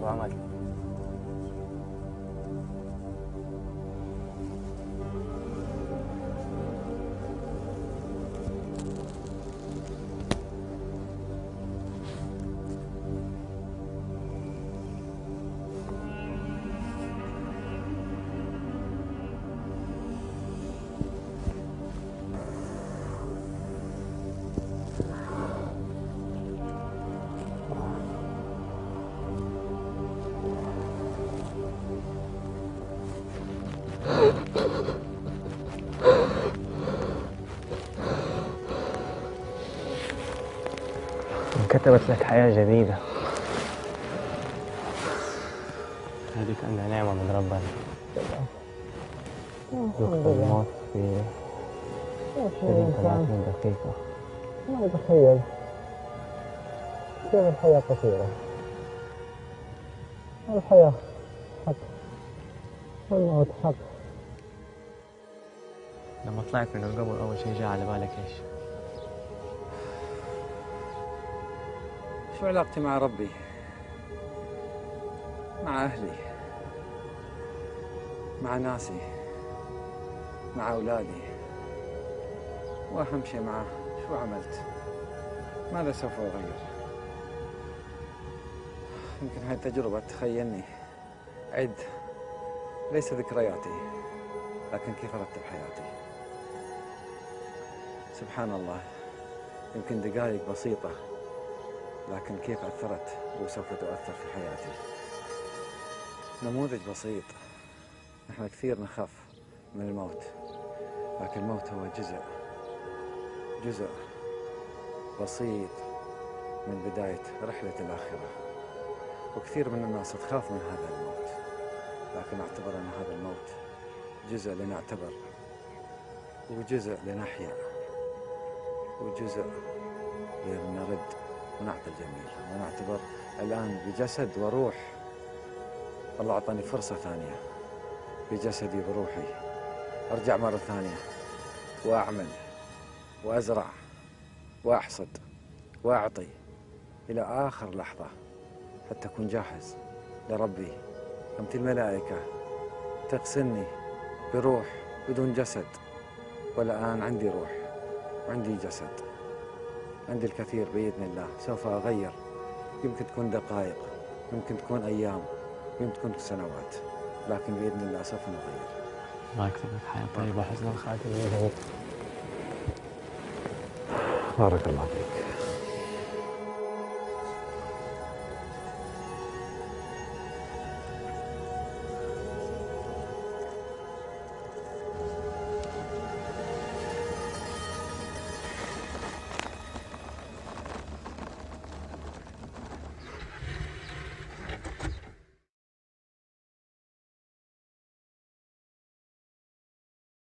وعمل. كتبت لك حياة جديدة. هذه كأنها نعمة من ربنا. ذقت الموت في 30 دقيقة. ما أتخيل كيف الحياة قصيرة. الحياة حق والموت حق. لما طلعت من القبر أول شيء جاء على بالك إيش؟ شو علاقتي مع ربي؟ مع أهلي، مع ناسي، مع أولادي، وأهم شيء معه شو عملت؟ ماذا سوف أغير؟ يمكن هاي التجربة تخيلني أعد ليس ذكرياتي لكن كيف أرتب حياتي. سبحان الله، يمكن دقائق بسيطة لكن كيف أثرت وسوف تؤثر في حياتي. نموذج بسيط، نحن كثير نخاف من الموت، لكن الموت هو جزء بسيط من بداية رحلة الآخرة. وكثير من الناس تخاف من هذا الموت، لكن أعتبر أن هذا الموت جزء لنعتبر، وجزء لنحيا، وجزء لنرد ونعطي الجميل ونعتبر الآن بجسد وروح. الله أعطاني فرصة ثانية بجسدي بروحي أرجع مرة ثانية وأعمل وأزرع وأحصد وأعطي إلى آخر لحظة حتى أكون جاهز لربي. أمتي الملائكة تغسلني بروح بدون جسد، والآن عندي روح وعندي جسد، عندي الكثير بإذن الله. سوف أغير، يمكن تكون دقائق، يمكن تكون أيام، يمكن تكون سنوات، لكن بإذن الله سوف نغير. الله يكتب لك حياة طيبة وحسن الخاتمة. بارك الله فيك.